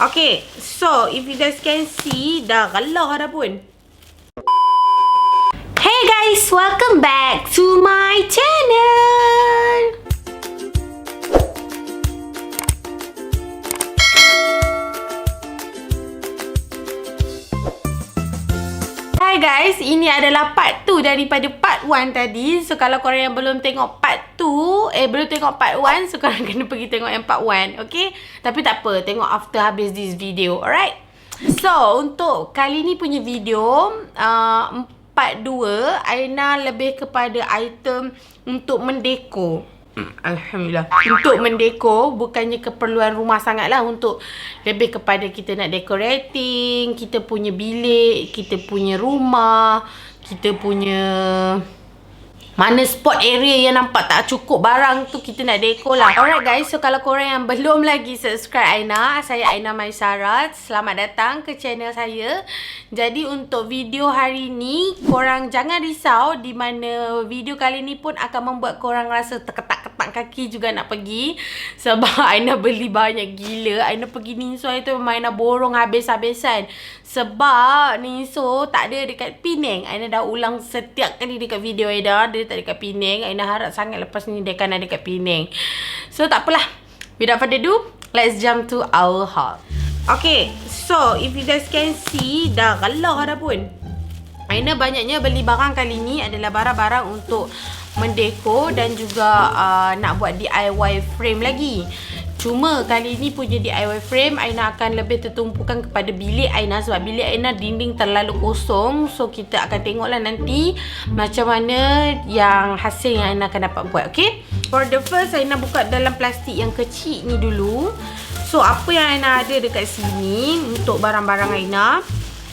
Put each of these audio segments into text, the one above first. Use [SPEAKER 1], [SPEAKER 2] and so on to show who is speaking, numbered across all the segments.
[SPEAKER 1] Okay, so if you guys can see, dah galah dah pun. Hey guys, welcome back to my channel. Hi guys, ini adalah part 2 daripada part 1 tadi. So kalau korang yang belum tengok part 2, belum tengok part 1, so korang kena pergi tengok yang part 1, okay? Tapi tak apa, tengok after habis this video, alright? So untuk kali ni punya video, part 2, Aina lebih kepada item untuk mendekor. Alhamdulillah. Untuk mendekor, bukannya keperluan rumah sangat lah. Untuk lebih kepada kita nak decorating kita punya bilik, kita punya rumah, kita punya mana spot area yang nampak tak cukup barang tu, kita nak dekor lah. Alright guys, so kalau korang yang belum lagi subscribe Aina, saya Aina Maisara, selamat datang ke channel saya. Jadi untuk video hari ni, korang jangan risau, di mana video kali ni pun akan membuat korang rasa terketak-ketak kaki juga nak pergi. Sebab Aina beli banyak gila. Aina pergi NINSO itu memang Aina borong habis-habisan. Sebab NINSO tak ada dekat Penang. Aina dah ulang setiap kali dekat video Aina, dia tak dekat Penang. Aina harap sangat lepas ni dia akan ada dekat Penang. So tak apalah, without further ado, let's jump to our haul. Okay, so if you guys can see, dah galah dah pun. Aina banyaknya beli barang kali ni adalah barang-barang untuk mendekor dan juga nak buat DIY frame lagi. Cuma kali ni punya DIY frame, Aina akan lebih tertumpukan kepada bilik Aina. Sebab bilik Aina dinding terlalu kosong. So kita akan tengoklah nanti macam mana yang hasil yang Aina akan dapat buat, okay? For the first, Aina buka dalam plastik yang kecil ni dulu. So apa yang Aina ada dekat sini untuk barang-barang Aina.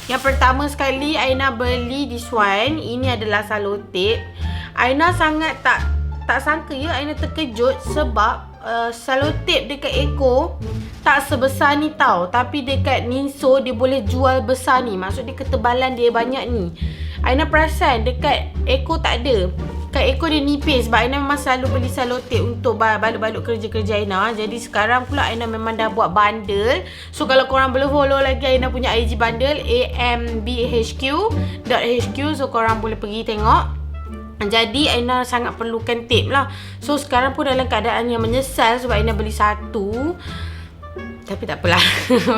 [SPEAKER 1] Yang pertama sekali, Aina beli this one. Ini adalah selotip. Aina sangat tak sangka ya, Aina terkejut sebab selotip dekat Eco tak sebesar ni tau. Tapi dekat NINSO dia boleh jual besar ni. Maksud dia ketebalan dia banyak ni. Aina perasan dekat Eco tak ada. Kat Eco dia nipis. Sebab Aina memang selalu beli selotip untuk balut-balut kerja-kerja Aina. Jadi sekarang pula Aina memang dah buat bundle. So kalau korang belum follow lagi Aina punya IG bundle, ambhq.hq. So korang boleh pergi tengok. Jadi Aina sangat perlukan tape lah. So sekarang pun dalam keadaan yang menyesal sebab Aina beli satu. Tapi tak apalah.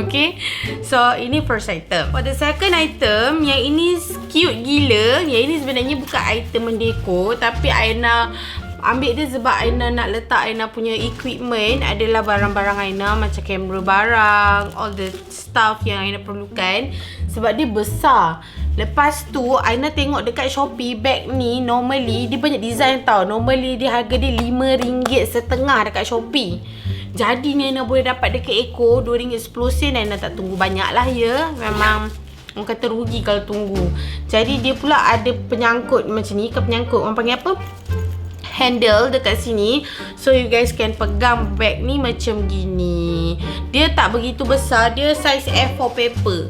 [SPEAKER 1] Okay, so ini first item. For the second item, yang ini cute gila. Yang ini sebenarnya bukan item mendekor, tapi Aina ambil dia sebab Aina nak letak Aina punya equipment. Adalah barang-barang Aina macam kamera barang, all the stuff yang Aina perlukan. Sebab dia besar. Lepas tu Aina tengok dekat Shopee, bag ni normally dia banyak design tau. Normally dia harga dia RM5.5 dekat Shopee. Jadi ni Aina boleh dapat dekat Eco RM2.10. Aina tak tunggu banyak lah ya. Memang orang kata rugi kalau tunggu. Jadi dia pula ada penyangkut macam ni. Ke penyangkut, orang panggil apa? Handle dekat sini. So you guys can pegang bag ni macam gini. Dia tak begitu besar. Dia size A4 paper.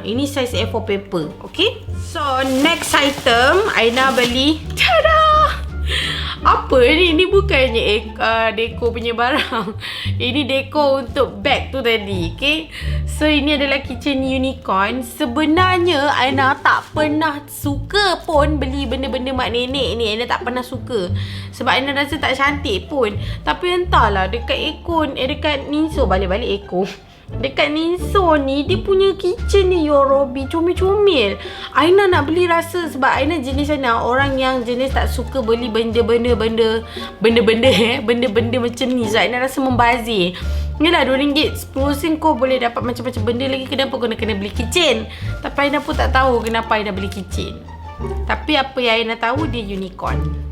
[SPEAKER 1] Ini size A4 paper. Okay. So next item Aina beli. Tada! Apa ni? Ini bukannya dekor punya barang. Ini dekor untuk bag tu tadi. Okay. So ini adalah kitchen unicorn. Sebenarnya Aina tak pernah suka pun beli benda-benda mak nenek ni. Aina tak pernah suka. Sebab Aina rasa tak cantik pun. Tapi entahlah, dekat Eco, dekat NINSO, balik-balik Eco. Dekat NINSO ni, dia punya kitchen ni Yorobi, comel-comel. Aina nak beli rasa sebab Aina jenis Aina orang yang jenis tak suka beli benda-benda macam ni. So Aina rasa membazir. Yalah, RM2 10 kau boleh dapat macam-macam benda lagi. Kenapa kau kena beli kitchen? Tapi Aina pun tak tahu kenapa Aina beli kitchen. Tapi apa yang Aina tahu, dia unicorn.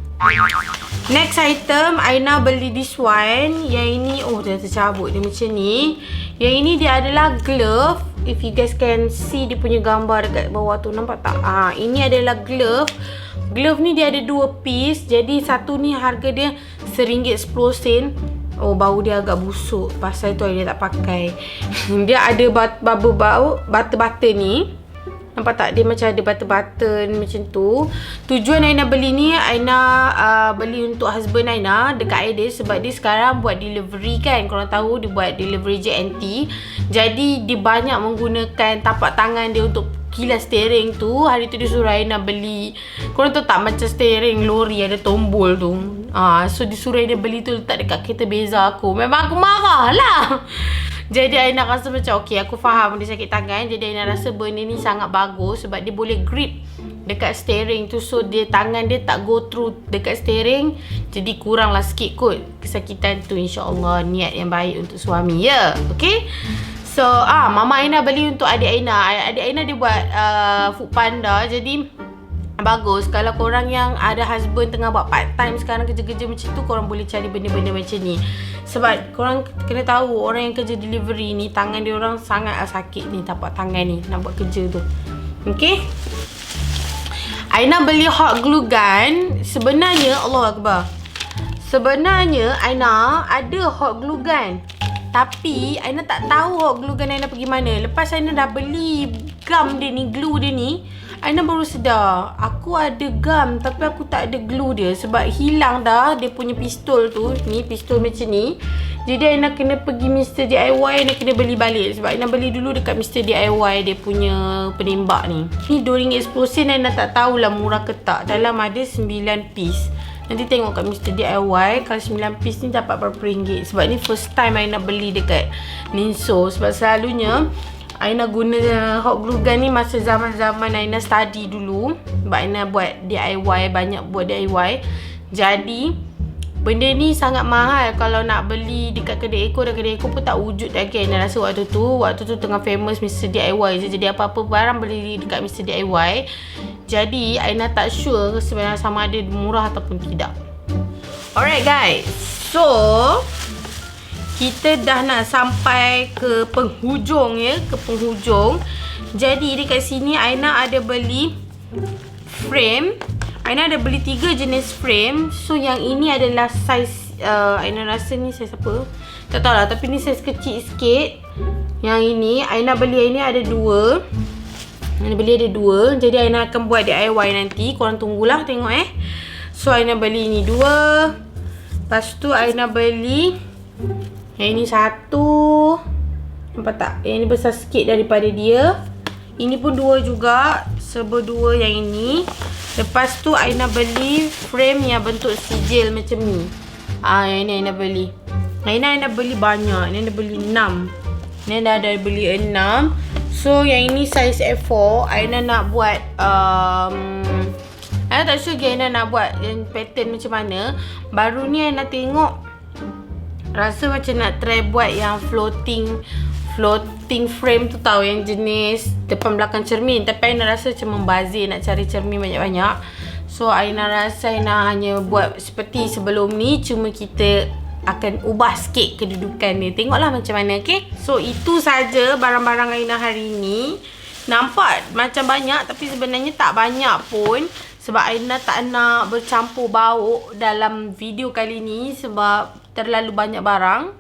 [SPEAKER 1] Next item, Aina beli this one. Yang ini, oh dah tercabut dia macam ni. Yang ini dia adalah glove. If you guys can see dia punya gambar dekat bawah tu, nampak tak? Ini adalah glove. Glove ni dia ada 2 piece. Jadi satu ni harga dia RM1.10. Oh, bau dia agak busuk. Pasal tu Aina tak pakai. Dia ada bubble butter ni. Nampak tak? Dia macam ada button-button macam tu. Tujuan Aina beli ni, Aina beli untuk husband Aina dekat Aida sebab dia sekarang buat delivery kan. Korang tahu dia buat delivery JNT. Jadi dia banyak menggunakan tapak tangan dia untuk kilas steering tu. Hari tu dia suruh Aina beli. Korang tahu tak macam steering lori ada tombol tu. So dia suruh Aina beli tu letak dekat kereta beza aku. Memang aku marah lah. Jadi Aina rasa macam okay, aku faham dia sakit tangan. Jadi Aina rasa benda ni sangat bagus sebab dia boleh grip dekat steering tu. So dia tangan dia tak go through dekat steering. Jadi kuranglah sikit kot kesakitan tu, insyaAllah. Niat yang baik untuk suami, ya. Okay. So Mama Aina beli untuk adik Aina. Adik Aina dia buat food panda. Jadi bagus. Kalau korang yang ada husband tengah buat part time sekarang, kerja-kerja macam tu, korang boleh cari benda-benda macam ni. Sebab korang kena tahu, orang yang kerja delivery ni, tangan dia orang sangat sakit ni, tapak tangan ni nak buat kerja tu. Okay. Aina beli hot glue gun. Sebenarnya, Allah Akbar, sebenarnya Aina ada hot glue gun, tapi Aina tak tahu hot glue gun Aina pergi mana. Lepas Aina dah beli gum dia ni, glue dia ni, Aina baru sedar aku ada gum tapi aku tak ada glue dia. Sebab hilang dah dia punya pistol tu. Ni pistol macam ni. Jadi Aina kena pergi Mr. DIY. Aina kena beli balik. Sebab Aina beli dulu dekat Mr. DIY dia punya penembak ni. Ni RM2 Aina tak tahulah murah ke tak. Dalam ada 9 piece. Nanti tengok kat Mr. DIY. Kalau 9 piece ni dapat berapa ringgit. Sebab ni first time Aina beli dekat NINSO. Sebab selalunya Aina guna hot glue gun ni masa zaman-zaman Aina study dulu. Sebab Aina buat DIY, banyak buat DIY. Jadi benda ni sangat mahal kalau nak beli dekat kedai DECOR. Dan kedai DECOR pun tak wujud lagi. Aina rasa waktu tu tengah famous Mr. DIY je. Jadi apa-apa barang beli dekat Mr. DIY. Jadi Aina tak sure sebenarnya sama ada murah ataupun tidak. Alright guys, so kita dah nak sampai ke penghujung, ya, ke penghujung. Jadi dekat sini Aina ada beli frame. Aina ada beli 3 jenis frame. So yang ini adalah saiz Aina rasa ni saiz apa? Tak tahu lah, tapi ni saiz kecil sikit. Yang ini Aina beli, ini ada 2. Aina beli ada 2. Jadi Aina akan buat DIY nanti. Korang tunggulah tengok So Aina beli ini 2. Lepas tu Aina beli yang ini 1. Nampak tak? Yang ini besar sikit daripada dia. Ini pun 2 juga. Serba 2 yang ini. Lepas tu Aina beli frame yang bentuk sijil macam ni. Yang ini Aina beli. Aina beli banyak. Aina beli 6. Aina dah ada beli 6. So yang ini size A4. Aina nak buat Aina tak sure Aina nak buat yang pattern macam mana. Baru ni Aina tengok, rasa macam nak try buat yang floating frame tu, tahu, yang jenis depan belakang cermin. Tapi Aina rasa macam membazir nak cari cermin banyak-banyak. So Aina rasa Aina hanya buat seperti sebelum ni, cuma kita akan ubah sikit kedudukan dia. Tengoklah macam mana, okay? So itu saja barang-barang Aina hari ni. Nampak macam banyak tapi sebenarnya tak banyak pun. Sebab Aina tak nak bercampur bauk dalam video kali ni sebab terlalu banyak barang.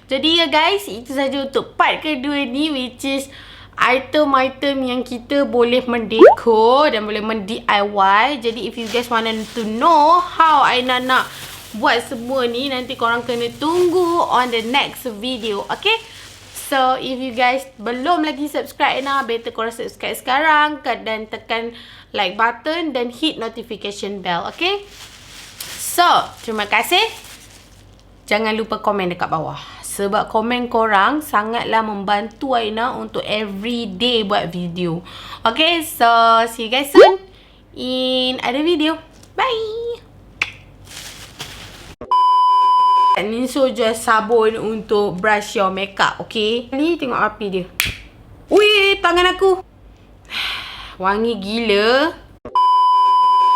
[SPEAKER 1] Jadi ya guys, itu saja untuk part kedua ni, which is item-item yang kita boleh mendekor dan boleh men-DIY. Jadi if you guys want to know how Aina nak buat semua ni, nanti korang kena tunggu on the next video, okay? So if you guys belum lagi subscribe Aina, better korang subscribe sekarang dan tekan like button dan hit notification bell, okay? So terima kasih. Jangan lupa komen dekat bawah. Sebab komen korang sangatlah membantu Aina untuk everyday buat video. Okay, so see you guys soon in other video. Bye. NINSO jual sabun untuk brush your makeup, okay? Ni tengok api dia. Ui, tangan aku. Wangi gila.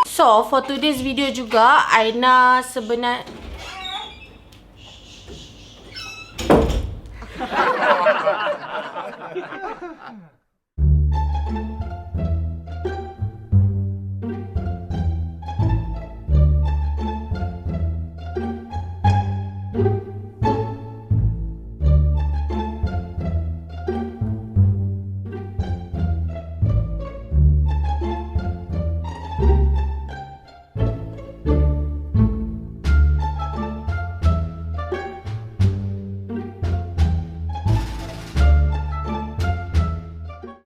[SPEAKER 1] So, for today's video juga, Aina sebenarnya